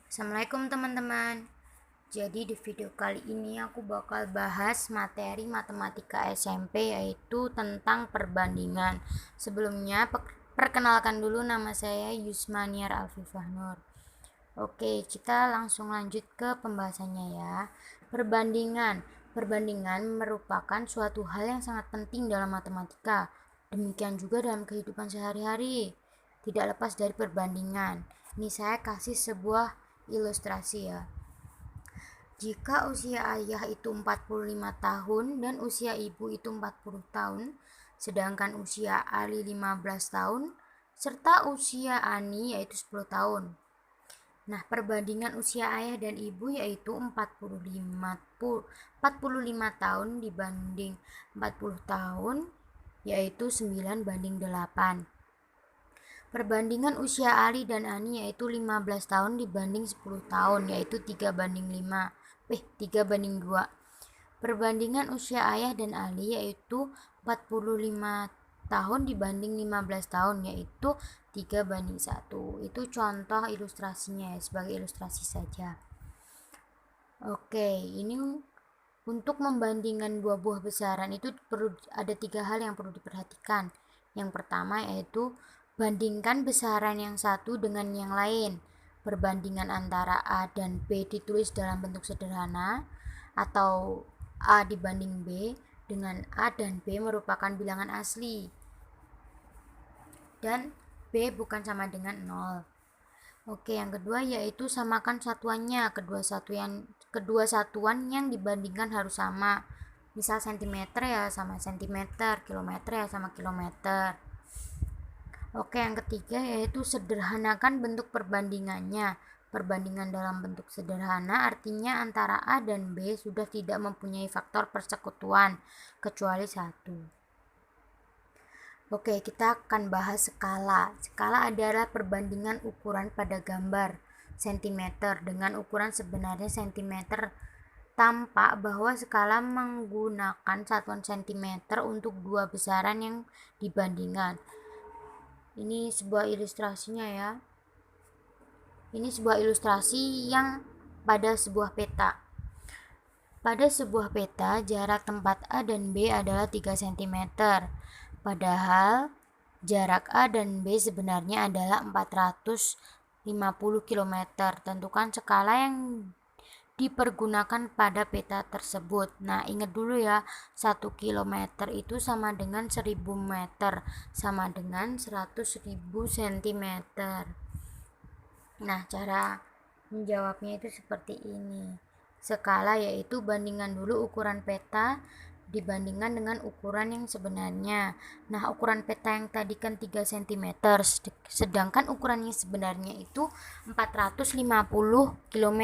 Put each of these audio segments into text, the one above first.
Assalamualaikum teman-teman. Jadi di video kali ini aku bakal bahas materi matematika SMP, yaitu tentang perbandingan. Sebelumnya perkenalkan dulu, nama saya Yusmaniar Alfifah Nur. Oke, kita langsung lanjut ke pembahasannya ya. Perbandingan. Perbandingan merupakan suatu hal yang sangat penting dalam matematika. Demikian juga dalam kehidupan sehari-hari. Tidak lepas dari perbandingan. Ini saya kasih sebuah ilustrasi ya. Jika usia ayah itu 45 tahun dan usia ibu itu 40 tahun, sedangkan usia Ali 15 tahun, serta usia Ani yaitu 10 tahun. Nah, perbandingan usia ayah dan ibu yaitu 45 tahun dibanding 40 tahun, yaitu 9 banding 8. Perbandingan usia Ali dan Ani yaitu 15 tahun dibanding 10 tahun, yaitu 3 banding 2. Perbandingan usia ayah dan Ali yaitu 45 tahun dibanding 15 tahun, yaitu 3 banding 1. Itu contoh ilustrasinya ya, sebagai ilustrasi saja. Oke, ini untuk membandingkan dua buah besaran itu perlu ada 3 hal yang perlu diperhatikan. Yang pertama yaitu bandingkan besaran yang satu dengan yang lain. Perbandingan antara A dan B ditulis dalam bentuk sederhana, atau A dibanding B dengan A dan B merupakan bilangan asli dan B bukan sama dengan 0. Oke, yang kedua yaitu samakan satuannya. Kedua satuan yang dibandingkan harus sama. Misal sentimeter ya sama sentimeter, kilometer ya sama kilometer. Oke, yang ketiga yaitu sederhanakan bentuk perbandingannya. Perbandingan dalam bentuk sederhana artinya antara A dan B sudah tidak mempunyai faktor persekutuan kecuali 1. Oke, kita akan bahas skala. Skala adalah perbandingan ukuran pada gambar sentimeter dengan ukuran sebenarnya sentimeter. Tampak bahwa skala menggunakan satuan sentimeter untuk dua besaran yang dibandingkan. Ini sebuah ilustrasinya ya. Ini sebuah ilustrasi yang pada sebuah peta. Pada sebuah peta, jarak tempat A dan B adalah 3 cm. Padahal jarak A dan B sebenarnya adalah 450 km. Tentukan skala yang dipergunakan pada peta tersebut. Nah, ingat dulu ya, 1 km itu sama dengan 1000 meter, sama dengan 100.000 cm. Nah, cara menjawabnya itu seperti ini. Skala yaitu bandingkan dulu ukuran peta dibandingkan dengan ukuran yang sebenarnya. Nah, ukuran peta yang tadi kan 3 cm, sedangkan ukuran yang sebenarnya itu 450 km.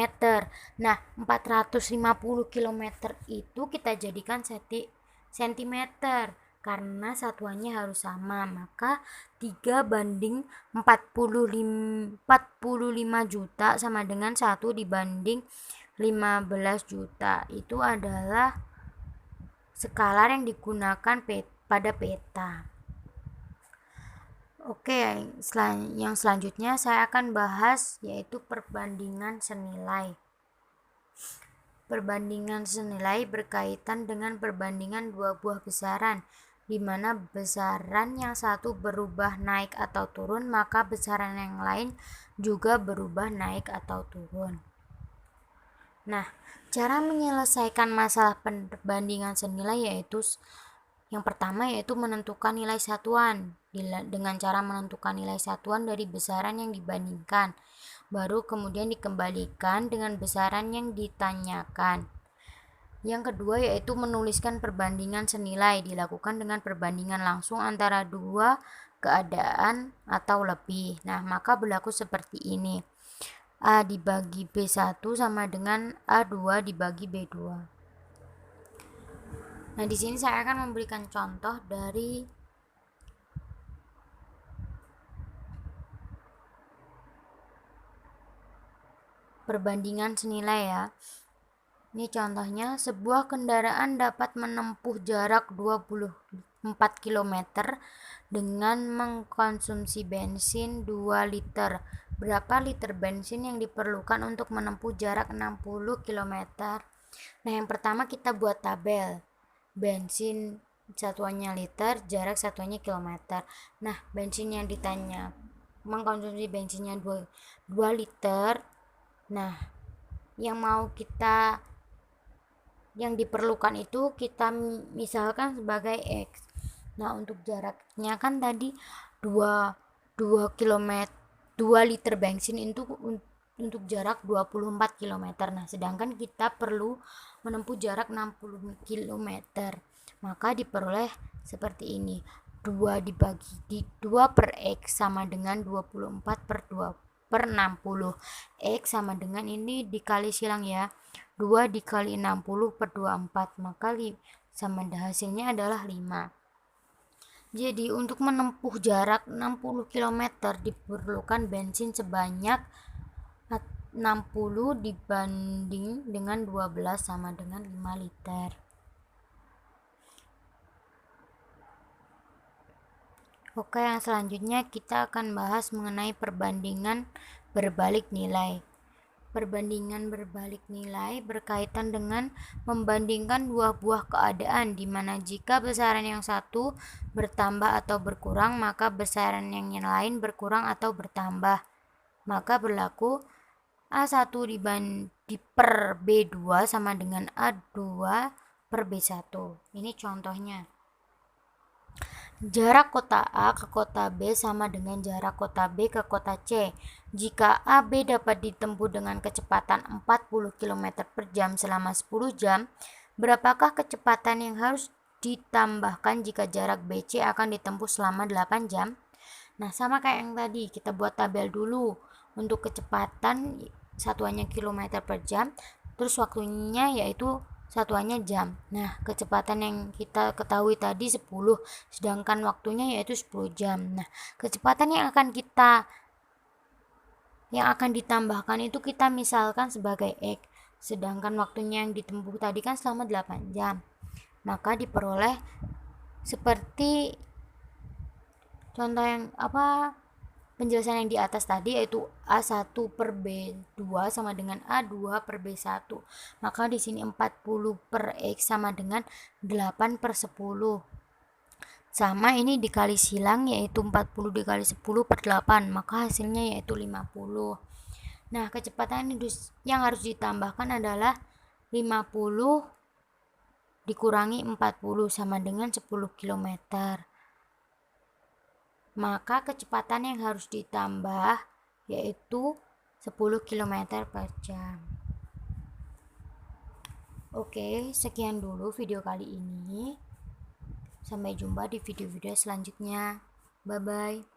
Nah, 450 km itu kita jadikan cm karena satuannya harus sama, maka 3 banding 45 juta sama dengan 1 dibanding 15 juta. Itu adalah skala yang digunakan pada peta. Oke, yang selanjutnya saya akan bahas yaitu perbandingan senilai. Perbandingan senilai berkaitan dengan perbandingan dua buah besaran, di mana besaran yang satu berubah naik atau turun, maka besaran yang lain juga berubah naik atau turun. Nah, cara menyelesaikan masalah perbandingan senilai yaitu yang pertama yaitu menentukan nilai satuan dengan cara menentukan nilai satuan dari besaran yang dibandingkan. Baru kemudian dikembalikan dengan besaran yang ditanyakan. Yang kedua yaitu menuliskan perbandingan senilai, dilakukan dengan perbandingan langsung antara dua keadaan atau lebih. Nah, maka berlaku seperti ini. A dibagi B1 sama dengan A2 dibagi B2. Nah, di sini saya akan memberikan contoh dari perbandingan senilai ya. Ini contohnya, sebuah kendaraan dapat menempuh jarak 24 km dengan mengkonsumsi bensin 2 liter berapa liter bensin yang diperlukan untuk menempuh jarak 60 km. Nah, yang pertama kita buat tabel. Bensin satuannya liter, jarak satuannya kilometer. Nah, bensin yang ditanya mengkonsumsi bensinnya 2 liter. Nah, yang diperlukan itu kita misalkan sebagai X. Nah, untuk jaraknya kan tadi 2 km 2 liter bensin itu untuk jarak 24 km. Nah, sedangkan kita perlu menempuh jarak 60 km. Maka diperoleh seperti ini. 2 dibagi 2 per X sama dengan 24 per 2 per 60. X sama dengan ini dikali silang ya. 2 dikali 60 per 24, maka sama hasilnya adalah 5. Jadi untuk menempuh jarak 60 km diperlukan bensin sebanyak 60 dibanding dengan 12 sama dengan 5 liter. Oke, yang selanjutnya kita akan bahas mengenai perbandingan berbalik nilai. Perbandingan berbalik nilai berkaitan dengan membandingkan dua buah keadaan, di mana jika besaran yang satu bertambah atau berkurang, maka besaran yang lain berkurang atau bertambah. Maka berlaku A1 per B2 sama dengan A2 per B1. Ini contohnya. Jarak kota A ke kota B sama dengan jarak kota B ke kota C. Jika AB dapat ditempuh dengan kecepatan 40 km per jam selama 10 jam, berapakah kecepatan yang harus ditambahkan jika jarak BC akan ditempuh selama 8 jam? Nah, sama kayak yang tadi, kita buat tabel dulu. Untuk kecepatan satuannya kilometer per jam, terus waktunya yaitu satuannya jam. Nah, kecepatan yang kita ketahui tadi 10, sedangkan waktunya yaitu 10 jam. Nah, kecepatan yang akan ditambahkan itu kita misalkan sebagai X, sedangkan waktunya yang ditempuh tadi kan selama 8 jam. Maka diperoleh seperti contoh yang penjelasan yang di atas tadi, yaitu A1 per B2 sama dengan A2 per B1. Maka di sini 40 per X sama dengan 8 per 10. Sama ini dikali silang, yaitu 40 dikali 10 per 8. Maka hasilnya yaitu 50. Nah, kecepatan yang harus ditambahkan adalah 50 dikurangi 40 sama dengan 10 km. Maka kecepatan yang harus ditambah yaitu 10 km per jam. Oke, sekian dulu video kali ini. Sampai jumpa di video-video selanjutnya. Bye-bye.